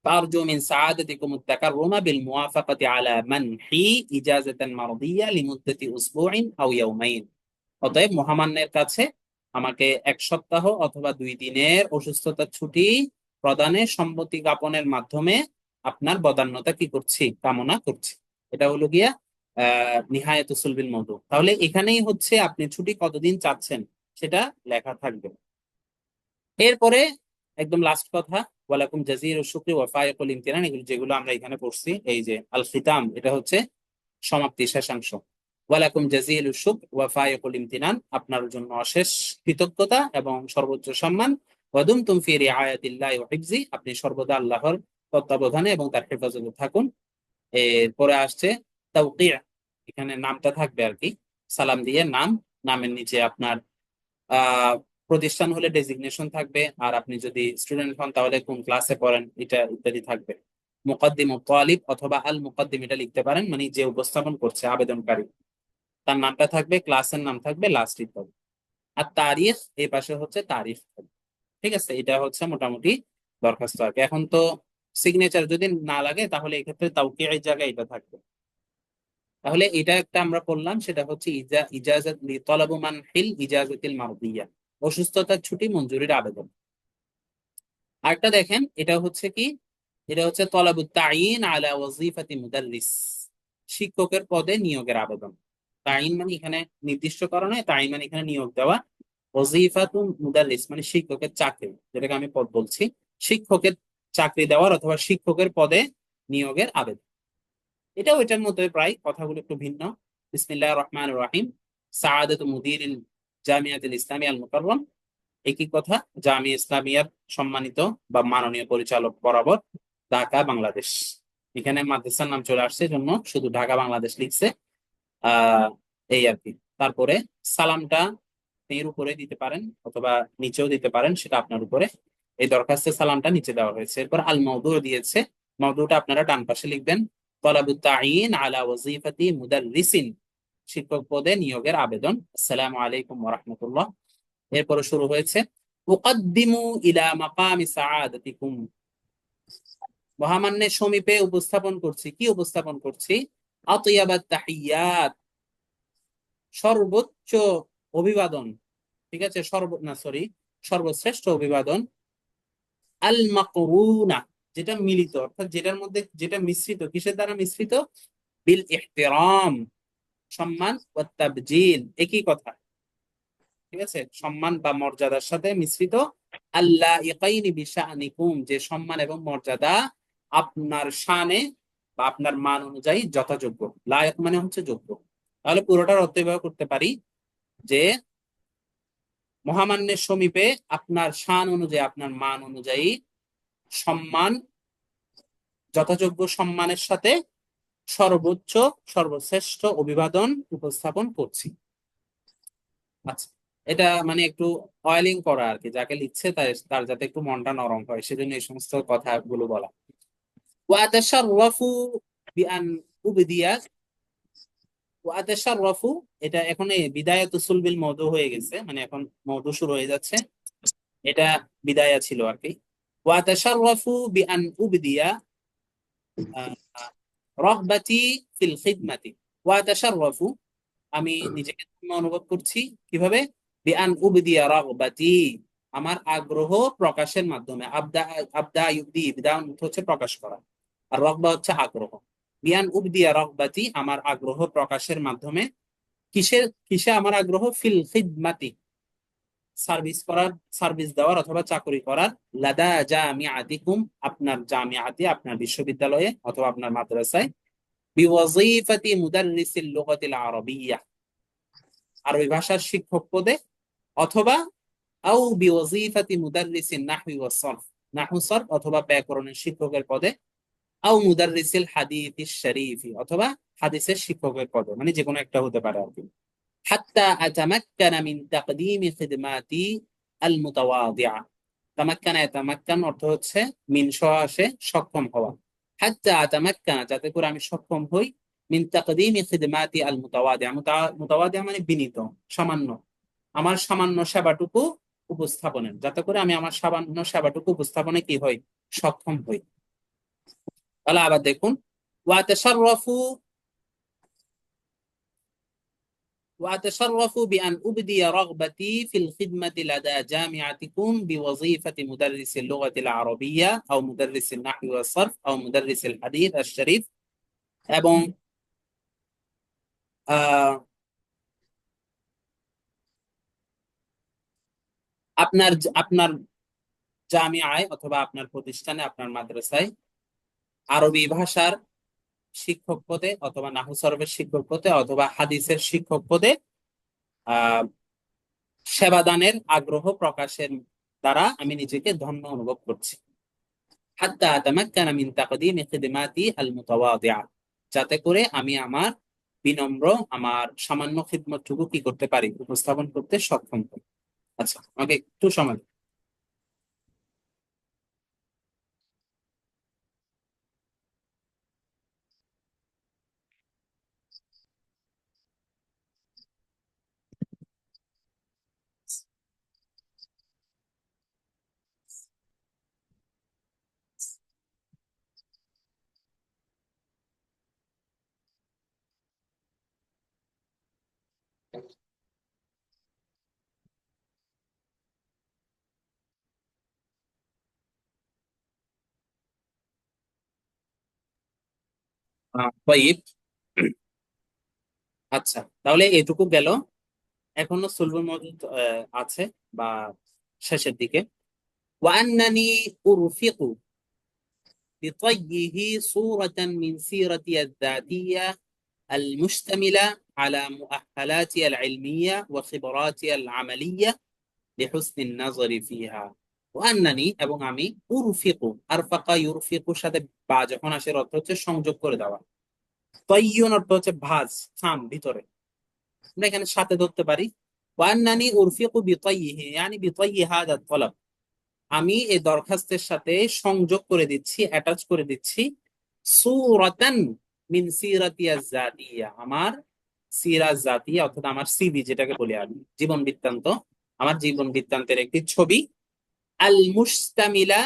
তারজু মিন সাআদাতিকুম আত-তাকাররুমা বিল মুওয়াফাকাতি আলা মানহি ইজাযাতান মারদিয়া লিমুদ্দাতি উসবুইন আও ইয়াওমাইন। অতএব মহামান্যের কাছে আমাকে 1 সপ্তাহ অথবা 2 দিনের অসুস্থতার ছুটি প্রদানে সম্মতি জ্ঞাপনের মাধ্যমে আপনার বদান্যতা কি করছি, কামনা করছি। এটা হলো গিয়া নিহায়াতুস সুলবিল মওদু। তাহলে এখানেই হচ্ছে আপনি ছুটি কতদিন চাচ্ছেন সেটা লেখা থাকবে। এরপরে একদম লাস্ট কথা, ওয়ালাকুম জাযীরুশ শুকরি ওয়া ফায়িকুল ইমতিনান, এগুলো যেগুলো আমরা এখানে পড়ছি, এই যে আল খিতাম, এটা হচ্ছে সমাপ্তি, শেষাংশ। ওয়ালাকুম জাযীলুশ শুকর ওয়া ফায়িকুল ইমতিনান, আপনার জন্য অশেষ কৃতজ্ঞতা এবং সর্বোচ্চ সম্মান। ওয়া দুমতুম ফি রিআয়াতিল্লাহি ওয়া হিফজি, আপনি সর্বদা আল্লাহর তত্ত্বাবধানে এবং তার হেফাজতে থাকুন। এরপরে আসছে তাওকিয়া, এখানে নামটা থাকবে আর কি, সালাম দিয়ে নাম, নামের নিচে আপনার প্রতিষ্ঠান হলে ডেজিগনেশন থাকবে, আর আপনি যদি স্টুডেন্ট হন তাহলে কোন ক্লাসে পড়েন এটা ইত্যাদি থাকবে। মুকাদ্দিমু তালিব অথবা আল মুকাদ্দিম এটা লিখতে পারেন, মানে যে উপস্থাপন করছে আবেদনকারী, তার নামটা থাকবে, ক্লাসের নাম থাকবে, লাস্ট থাকবে। আর তারিখ এই পাশে হচ্ছে তারিখ থাকবে। ঠিক আছে, এটা হচ্ছে মোটামুটি দরখাস্ত আর কি। এখন তো সিগনেচার যদি না লাগে তাহলে এক্ষেত্রে তাওকিয়ের জায়গায় এটা থাকবে। তাহলে এটা একটা আমরা পড়লাম, সেটা হচ্ছে ইজাজাত তলাবু মানহিল ইজাজাতিল মারদিয়া, অসুস্থতার ছুটি মঞ্জুরির আবেদন। আরেকটা দেখেন, এটা হচ্ছে কি, এটা হচ্ছে তলাবুত তাইয়িন আলা ওয়াজিফাতি মুদাররিস, শিক্ষকের পদে নিয়োগের আবেদন। তাইয়িন মানে এখানে নির্দিষ্ট কারণে, তাইয়িন মানে এখানে নিয়োগ দেওয়া। ওয়াজিফাতু মুদাররিস মানে শিক্ষকের চাকরি, যেটাকে আমি পদ বলছি, শিক্ষকের চাকরি দেওয়ার অথবা শিক্ষকের পদে নিয়োগের আবেদন। এটাও এটার মতোই প্রায়, কথাগুলো একটু ভিন্ন। বিসমিল্লাহির রহমানির রহিম, সাআদাতু মুদিরিল জামিয়াতুল ইসলামিয়া আল মুকাররম, একই কথা, জামিয়া ইসলামিয়ার সম্মানিত বা মাননীয় পরিচালক বরাবর, ঢাকা বাংলাদেশ। এখানে মাদ্রাসার নাম চলে আসছে জন্য শুধু ঢাকা বাংলাদেশ লিখছে। আহ এই আর কি। তারপরে সালামটা এর উপরে দিতে পারেন অথবা নিচেও দিতে পারেন, সেটা আপনার উপরে। এই দরখাস্তের সালামটা নিচে দেওয়া হয়েছে। এরপর আল মাউদু দিয়েছে, মাউদুটা আপনারা ডান পাশে লিখবেন। তলাবুত তাইয়িন আলা ওয়াজিফাতি মুদাররিসিন, শিক্ষক পদে নিয়োগের আবেদন। আসসালামু আলাইকুম ওয়া রাহমাতুল্লাহ। এরপরে শুরু হয়েছে উকাদ্দিমু ইলা মাকামি সাআদাতিকুম, মহামান্যের সমীপে উপস্থাপন করছি, কি উপস্থাপন করছি, আতিয়াবাত তাহিয়াত, সর্বোচ্চ অভিবাদন। ঠিক আছে, সর্বশ্রেষ্ঠ অভিবাদন। আল মাকরুনা, যেটা মিলিত, অর্থাৎ যেটার মধ্যে যেটা মিশ্রিত, কিসের দ্বারা মিশ্রিত, বিল ইহতিরাম, সম্মান, ওয়াত তাবজিল, একই কথা। ঠিক আছে, সম্মান বা মর্যাদার সাথে মিশ্রিত। আল্লাহ ইকাইনি বিশানিকুম, যে সম্মান এবং মর্যাদা আপনার শানে বা আপনার মান অনুযায়ী যথাযোগ্য। লায়ক মানে হচ্ছে যোগ্য। তাহলে পুরোটার অর্থ ব্যবহার করতে পারি যে মহামান্যের সমীপে আপনার শান অনুযায়ী, আপনার মান অনুযায়ী সম্মান, যথাযোগ্য সম্মানের সাথে সর্বোচ্চ সর্বশ্রেষ্ঠ অভিবাদন উপস্থাপন করছি। আচ্ছা, এটা মানে একটু অয়েলিং করা আর কি, যাকে লিখছে তার যাতে একটু মনটা নরম হয়, সেজন্য এই সমস্ত কথাগুলো বলা। ওয়াতাশাররাফু বিআন উবদিয়া, ওয়াতাশাররাফু, এটা এখন এই বিদায়াতুস সুলবিল মওদু হয়ে গেছে, মানে এখন মওদু শুরু হয়ে যাচ্ছে, এটা বিদায়া ছিল আর কি। ওয়াতাশাররাফু বিআন উবদিয়া রাগবাতি ফিল খিদমাতি, ওয়াতাশাররাফু, আমি নিজেকে ধন্য অনুভব করছি, কিভাবে, বিআন উবদিয়া রাগবাতি, আমার আগ্রহ প্রকাশের মাধ্যমে। আবদা, আবদা ইউবদি, বিদা হচ্ছে প্রকাশ করা, আর রগবা হচ্ছে আগ্রহ। বিআন উবদিয়া রাগবাতি, আমার আগ্রহ প্রকাশের মাধ্যমে। কিসের, কিসে আমার আগ্রহ, ফিল খিদমাতি, সার্ভিস করার, সার্ভিস দেওয়ার অথবা চাকরি করার। লাদা জামিআতিকুম, আপনার জামিআতে, আপনার বিশ্ববিদ্যালয়ে অথবা আপনার মাদ্রাসায়। বিওয়াজিফাতি মুদাররিসিল লুগাতিল আরাবিয়্যা, আরবি ভাষার শিক্ষক পদে, অথবা আও বিওয়াজিফাতি মুদাররিসিন নাহওয়ি ওয়াস সরফ, নাহউ সরফ অথবা ব্যাকরণের শিক্ষকের পদে। আও মুদাররিসিল হাদিসিশ শরীফি, অথবা হাদিসের শিক্ষকের পদে, মানে যে কোনো একটা হতে পারে আর কি। হাত্তা আতামাক্কানা মিন তাকদীমি খিদমাতি আল মুতাওয়াদিআ, তামাক্কানা, তামাক্কান অর্থ হচ্ছে মিন সহ আসে সক্ষম হওয়া। হাত্তা আতামাক্কানা, যাতে করে আমি সক্ষম হই, মিন তাকদীমি খিদমাতি আল মুতাওয়াদিআ, মুতাওয়াদিআ মানে বিনীত, সামান্য, আমার সামান্য সেবাটুকু উপস্থাপনের, যাতে করে আমি আমার সামান্য সেবাটুকু উপস্থাপনে কি হই, সক্ষম হই। তাহলে আবার দেখুন, ওয়াতাশাররাফু وأتشرف بأن أبدي رغبتي في الخدمة لدى جامعتكم بوظيفة مدرس اللغة العربية أو مدرس النحو والصرف أو مدرس الحديث الشريف এবং আহ, আপনার আপনার জামিয়ায় অথবা আপনার প্রতিষ্ঠানে, আপনার মাদ্রাসায় আরবি ভাষার শিক্ষক পদে অথবা নাহু সরফের শিক্ষক পদে অথবা হাদিসের শিক্ষক পদে আহ সেবাদানের আগ্রহ প্রকাশের দ্বারা আমি নিজেকে ধন্য অনুভব করছি। হাত্তা আতামাক্কানা মিন তাকদীমি খিদমাতি আল মুতাওয়াদিআ, যাতে করে আমি আমার বিনম্র, আমার সামান্য খিদমতটুকু কি করতে পারি, উপস্থাপন করতে সক্ষম হই। আচ্ছা, আমাকে একটু সময় দিন। طيب, আচ্ছা, তাহলে এটুকু গেল। এখনো সুলবুল মওজুদ আছে, বা শেষের দিকে। وأنني أرفق بطيه صورة من سيرتي الذاتية المشتملة على مؤهلاتي العلمية وخبراتي العملية لحسن النظر فيها। وأنني এবং আমি উরফিকু, আরফাকা ইউরফিকুর সাথে বা যখন আসে অর্থ হচ্ছে সংযোগ করে দেওয়া, তয়্যুন অর্থ হচ্ছে ভাঁজ, থাম, ভিতরে, আমরা এখানে সাথে ধরতে পারি। ওয়ান্নানি উরফিকু বিতাইয়িহি ইয়ানি বিতাইয়ি হাদা তলব, আমি এই দরখাস্তের সাথে সংযোগ করে দিচ্ছি, অ্যাটাচ করে দিচ্ছি, সূরাতান মিন সিরাতিয়া জাতিয়া, আমার সিরা জাতিয়া অর্থাৎ আমার সিভি যেটাকে বলি আমি, জীবন বৃত্তান্ত, আমার জীবন বৃত্তান্তের একটি ছবি, আল মুশতামিলা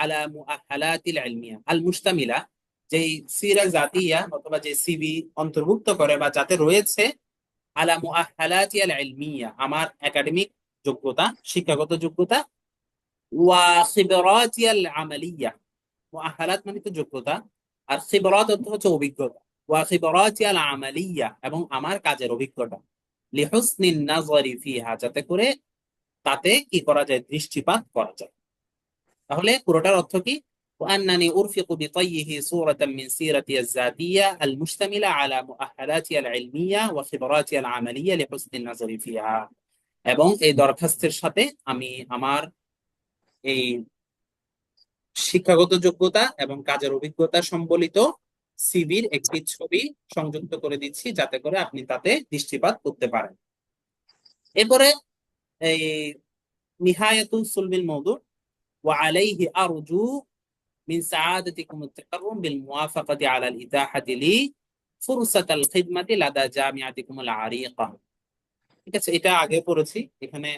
আলা মুআহালাতিল ইলমিয়া। আল মুশতামিলা, যে সিরা জাতিয়া অথবা যে সিভি অন্তর্ভুক্ত করে বা যাতে রয়েছে আলা মুআহালাতি আল ইলমিয়া, আমার একাডেমিক যোগ্যতা, শিক্ষাগত যোগ্যতা, ওয়া খিবরাতি আল আমালিয়া, মুআহালাত মানে তো যোগ্যতা, আর খিবরাত অর্থ হচ্ছে অভিজ্ঞতা, ওয়া খিবরাতি আল আমালিয়া এবং আমার কাজের অভিজ্ঞতা, লিহুসনিন নাযরি ফিহা, যাতে করে তাতে কি করা যায়, দৃষ্টিপাত করা যায়। তাহলে পুরোটার অর্থ কি, وأنني أرفق بطيه صورة من سيرتي الذاتية المشتملة على مؤهلاتي العلمية وخبراتي العملية لحسن النظر فيها। এবং এই দরখাস্তের সাথে আমি আমার এই শিক্ষাগত যোগ্যতা এবং কাজের অভিজ্ঞতা সম্বলিত সিভির একটি ছবি সংযুক্ত করে দিচ্ছি, যাতে করে আপনি তাতে দৃষ্টিপাত করতে পারেন। এরপরে এই নিহায়াতুল সুলবিল মওদু, وعليه أرجو من سعادتكم التكرم بالموافقة على الإتاحة لي فرصة الخدمة لدى جامعتكم العريقة। ঠিক আছে, এটা আগে পড়েছি। এখানে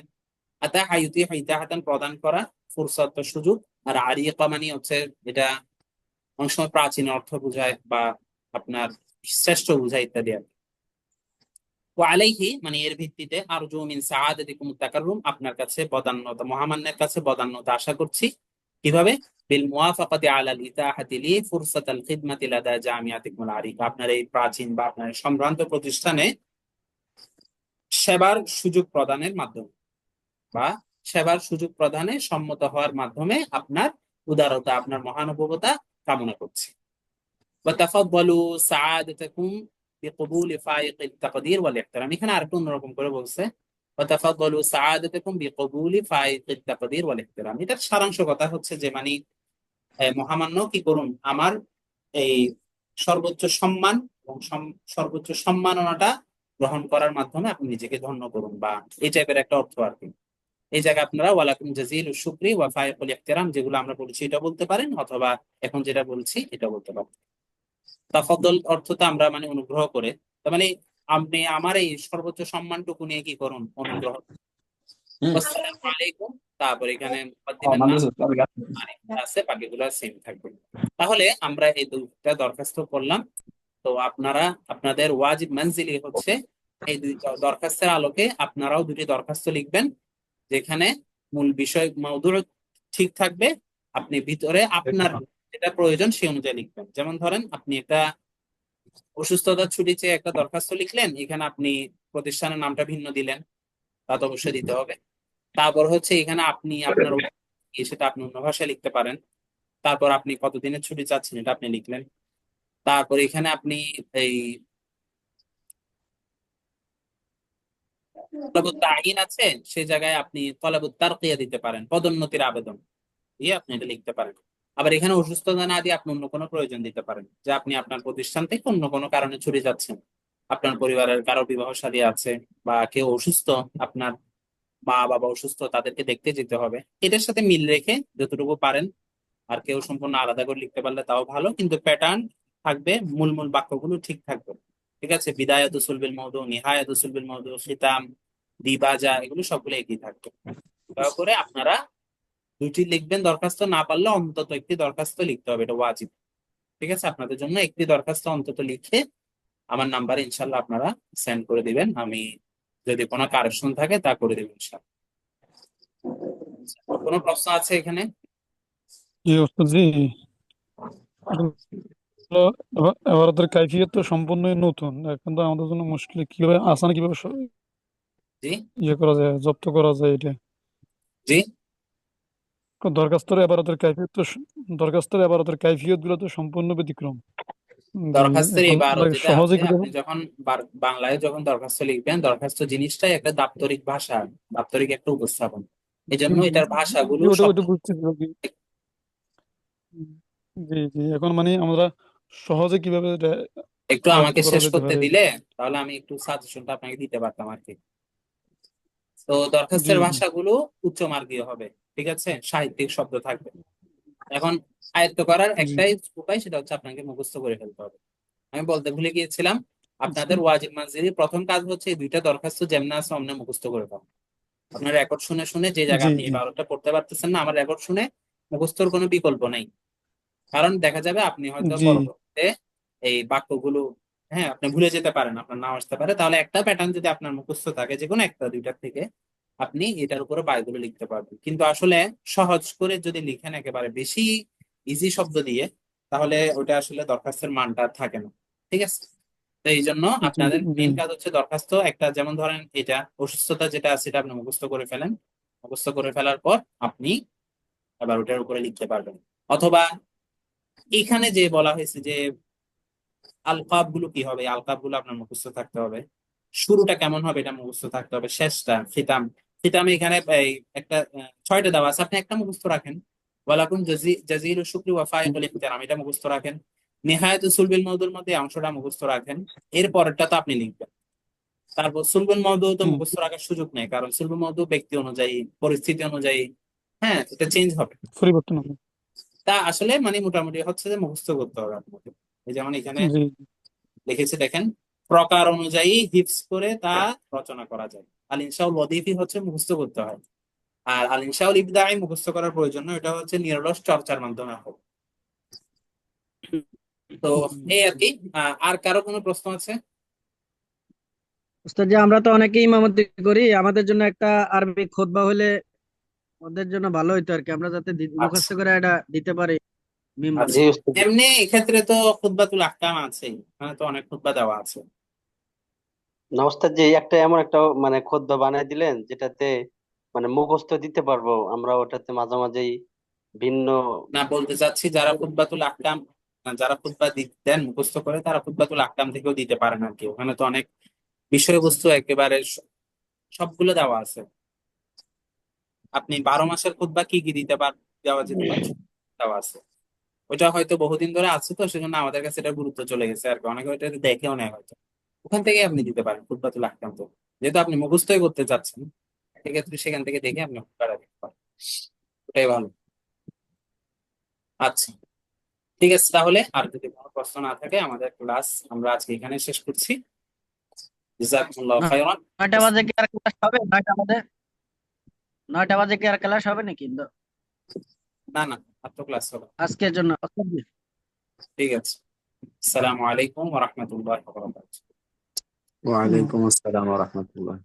আতাহা ইউতিহু ইতাহাতান, প্রদান করা, ফুরসাত বা সুযোগ, আর আরিকা মানে হচ্ছে এটা অনেক সময় প্রাচীন অর্থ বোঝায় বা আপনার শ্রেষ্ঠ বোঝায় ইত্যাদি আর কি। ওয়া আলাইহি মানে এর ভিত্তিতে আরজু মিন সাআদাতিকুম তাকাররুম, আপনার কাছে বদান্যতা, মহামান্যের কাছে বদান্যতা আশা করছি। কিভাবে, বিল মুওয়াফাকাতি আলাল ইতাহাতি লি ফুরসাতাল খিদমাতি লাদা জামিয়াতিকুমুল আরিকা, আপনার এই প্রাচীন বা আপনার সম্ভ্রান্ত প্রতিষ্ঠানে সেবার সুযোগ প্রদানের মাধ্যমে বা সেবার সুযোগ প্রদানে সম্মত হওয়ার মাধ্যমে আপনার উদারতা, আপনার মহানুভবতা কামনা করছি। ওয়াতাফাদ্দালু সাআদাতাকুম বিকবুলি ফাইকিত তাকদীর ওয়াল ইহতিরাম, এখানে আরেকটু অন্যরকম করে বলছে, ওয়াতাফাদ্দালু সাআদাতাকুম বিকবুলি ফাইকিত তাকদীর ওয়াল ইহতিরাম। এটার সারাংশ কথা হচ্ছে যে মানে মহামান্য কি করুন, আমার এই সর্বোচ্চ সম্মান এবং সর্বোচ্চ সম্মাননাটা গ্রহণ করার মাধ্যমে আপনি নিজেকে ধন্য করুন, বা এই টাইপের একটা অর্থ আর কি। এই জায়গায় আপনারা ওয়ালাকুম জাজিল শুকরি ওয়া ফাইকুল ইহতিরাম যেগুলো আমরা বলছি এটা বলতে পারেন, অথবা এখন যেটা বলছি এটা বলতে পারেন। তাফাদ্দল অর্থটা আমরা মানে অনুগ্রহ করে, তার মানে আপনি আমার এই সর্বোচ্চ সম্মানটুকু নিয়ে কি করুন, অনুগ্রহ। আসসালামু আলাইকুম। তারপর এখানে মুকদ্দিমের নাম আর এখানে আছে, বাকিগুলো সেম থাকবে। তাহলে আমরা এই দুইটা দরখাস্ত করলাম। তো আপনারা আপনাদের ওয়াজিব মানজিলি হচ্ছে এই দুই দরখাস্তের আলোকে আপনারাও দুটি দরখাস্ত লিখবেন, যেখানে মূল বিষয় মওদুউ ঠিক থাকবে। আপনি ভিতরে আপনার যেটা প্রয়োজন সেই অনুযায়ী লিখবেন। যেমন ধরেন আপনি একটা অসুস্থতার ছুটি চেয়ে একটা দরখাস্ত লিখলেন, এখানে আপনি প্রতিষ্ঠানের নামটা ভিন্ন দিলেন, তা তো অবশ্যই দিতে হবে। তারপর হচ্ছে এখানে আপনি আপনার সেটা আপনি অন্য ভাষায় লিখতে পারেন। তারপর আপনি কতদিনের ছুটি চাচ্ছেন এটা আপনি লিখলেন। তারপর এখানে আপনি এই তলাবুত তাইন আছে, সেই জায়গায় আপনি তলাবুত তারকিয়া দিতে পারেন, পদোন্নতির আবেদন দিয়ে আপনি এটা লিখতে পারেন। আবার এখানে অসুস্থতা না দিয়ে আপনি অন্য কোনো প্রয়োজন দিতে পারেন, যে আপনি আপনার প্রতিষ্ঠান থেকে অন্য কোনো কারণে ছুটি যাচ্ছেন, আপনার পরিবারের কারো বিবাহ শাদী আছে, বা কেউ অসুস্থ, আপনার মা বাবা অসুস্থ, তাদেরকে দেখতে যেতে হবে, এটার সাথে মিল রেখে যতটুকু পারেন। আর কেউ সম্পূর্ণ আলাদা করে লিখতে পারলে তাও ভালো, কিন্তু প্যাটার্ন থাকবে, মূল মূল বাক্যগুলো ঠিক থাকবে। ঠিক আছে, বিদায়াত সুলবিল মওদু, নিহায়াত সুলবিল মওদু, খিতাম, দিবাজা, এগুলো সবগুলো একই থাকবে। দয়া করে আপনারা দুইটি লিখবেন দরখাস্ত, না পারলে অন্তত একটি দরখাস্ত লিখতে হবে, এটা ওয়াজিব। ঠিক আছে, আপনাদের জন্য একটি দরখাস্ত অন্তত লিখে আমার নাম্বারে ইনশাল্লাহ আপনারা সেন্ড করে দিবেন। আমি যদি কোনো কারেকশন থাকে তা করে দেবেন ইনশাল্লাহ। কোনো প্রশ্ন আছে এখানে? জি ওস্তাদ জি, এগুলো এবারতের কাইফিয়ত তো সম্পূর্ণই নতুন, এখন তো আমাদের জন্য মুশকিল কিভাবে আসান কিভাবে জি। ইয়ে করা যায়, জব্দ করা যায় এটা। জি। দরখাস্তের এবারতের কাইফিয়ত তো দরখাস্তের এবারতের কাইফিয়ত গুলো তো সম্পূর্ণ ব্যতিক্রম। জি, দরখাস্তের এখন ইবারত এটাকে যেটা সহজে আছে, কিভাবে। আপনি যখন বাংলায় যখন দরখাস্ত লিখবেন, দরখাস্ত জিনিসটাই একটা দাপ্তরিক ভাষা, দাপ্তরিক একটা উপস্থাপন। এই জি জন্য জি এটার জি, ভাষাগুলো ওটা শব্দ। ওটা বুঝতেছি আর কি। জি জি, এখন মানে আমরা সহজে কিভাবে এটা একটু রপ্ত আমাকে করা শেষ যেতে করতে পারে এটা। দিলে তাহলে আমি একটু সাজেশনটা আপনাকে দিতে পারতাম আর কি। তো জি দরখাস্তের জি ভাষাগুলো উচ্চমার্গীয় হবে, ঠিক আছে, সাহিত্যিক শব্দ থাকবে। এখন আয়ত্ত করার জি। একটাই উপায়, সেটা হচ্ছে আপনাকে মুখস্থ করে ফেলতে হবে। আমি বলতে ভুলে গিয়েছিলাম, আচ্ছা। আপনাদের ওয়াজিব মানজিরি প্রথম কাজ হচ্ছে এই দুইটা দরখাস্ত যেমন আছে অমনে মুখস্থ করে ফেলা। আপনার রেকর্ড শুনে শুনে যে জায়গায় জি আপনি এই জি 12টা পড়তে পারতেছেন না, আমার রেকর্ড শুনে মুখস্থর কোনো বিকল্প নেই। কারণ দেখা যাবে আপনি হয়তো জি পরবর্তীতে এই বাক্যগুলো, হ্যাঁ, আপনি ভুলে যেতে পারেন, আপনার নাও আসতে পারে। তাহলে একটা প্যাটার্ন যদি আপনার মুখস্থ থাকে, যে কোনো একটা দুইটার থেকে, আপনি এটার উপরে বায়গুলো লিখতে পারবেন। কিন্তু আসলে সহজ করে যদি লিখেন একেবারে বেশি ইজি শব্দ দিয়ে, তাহলে ওটা আসলে দরখাস্তের মানটা আর থাকে না। ঠিক আছে, তো এই জন্য জি আপনাদের জি মেইন কাজ হচ্ছে দরখাস্ত একটা, যেমন ধরেন এটা অসুস্থতা যেটা আছে এটা আপনি মুখস্থ করে ফেলেন। মুখস্থ করে ফেলার পর আপনি আবার ওটার উপরে লিখতে পারবেন। অথবা এখানে যে বলা হয়েছে যে আলকাব গুলো কি হবে, আলকাব গুলো আপনার মুখস্থ থাকতে হবে। শুরুটা কেমন হবে এটা মুখস্থ থাকতে হবে। শেষটা খিতাম, খিতামে এখানে এই একটা 6টা দেওয়া আছে, আপনি একটা মুখস্থ রাখেন। ওয়ালাকুম জাজিলু শুকরি ওয়া ফাইকুল ইহতিরাম, এটা মুখস্থ রাখেন। নিহায়াতুল সুলবিল মওদুর মধ্যে এই অংশটা মুখস্থ রাখেন। এর পরেরটা তো আপনি লিখবেন। তারপর সুলবুল মওদু তো হুম, মুখস্থ রাখার সুযোগ নেই, কারণ সুলবুল মওদু ব্যক্তি অনুযায়ী, পরিস্থিতি অনুযায়ী, হ্যাঁ, এটা চেঞ্জ হবে। পরিবর্তন হবে। তা আসলে মানে মোটামুটি হচ্ছে যে মুখস্থ করতে হবে আপনাকে। এই যেমন এখানে জি লিখেছে দেখেন, প্রকার অনুযায়ী হিফজ করে তা রচনা করা যায়। আল ইনশাউল ওয়াদিফি হচ্ছে মুখস্থ করতে হয়। আর আল ইনশাউল ইবদাই মুখস্থ করার প্রয়োজন নয়, এটা হচ্ছে নিরলস চর্চার মাধ্যমে হবে। তো এই আর কি। আর কারো কোনো প্রশ্ন আছে? উস্তাদ যে আমরা তো অনেকেই ইমামতি করি, আমাদের জন্য একটা আরবি খুতবা হলে ওদের জন্য ভালো হইতো আর কি, আমরা যাতে আচ্ছা। মুখস্থ করে এটা দিতে পারি মিম্বরে। আচ্ছা, এমনি এক্ষেত্রে তো খুতবাতুল আহকাম আছেই, মানে তো অনেক খুতবা দেওয়া আছে। না ওস্তাদ, যে একটা এমন একটা মানে খোদ্দা বানাই দিলেন যেটাতে মানে মুখস্থ দিতে পারবো আমরা, ওটাতে মাঝে মাঝেই ভিন্ন। না, বলতে চাচ্ছি যারা খুতবাতুল আহকাম, যারা খুতবা দেন মুখস্থ করে, তারা খুতবাতুল আহকাম থেকেও দিতে পারেন আর কি। ওখানে তো অনেক বিষয়বস্তু একেবারে সবগুলো দেওয়া আছে। আপনি 12 মাসের খুতবা কি কি দিতে দেওয়া যেতে পারে দেওয়া আছে। ওইটা হয়তো বহুদিন ধরে আছে, তো সেজন্য আমাদের কাছে এটা গুরুত্ব চলে গেছে আর কি, অনেকে ওইটা দেখেও নেয় হয়তো। ওখান থেকে আপনি দিতে পারেন খুতবাতুল আহকাম। তো যেহেতু আপনি মুখস্থই করতে চাচ্ছেন, সেক্ষেত্রে সেখান থেকে দেখে আপনি খুতবাটা দিতে পারেন, ওটাই ভালো। আচ্ছা, ঠিক আছে, তাহলে আর যদি প্রশ্ন না থাকে আমাদের ক্লাস আমরা আজকে এখানে শেষ করছি। জাযাকুমুল্লাহু খাইরান। 9টা বাজে কি আর ক্লাস হবে? 9টা বাজে কি আর ক্লাস হবে নাকি না না, আর তো ক্লাস হবে। আজকের জন্য? ঠিক আছে। আসসালামু আলাইকুম ওয়া রাহমাতুল্লাহি ওয়া বারাকাতুহু। ওয়ালাইকুম আসসালাম ওয়া রাহমাতুল্লাহ।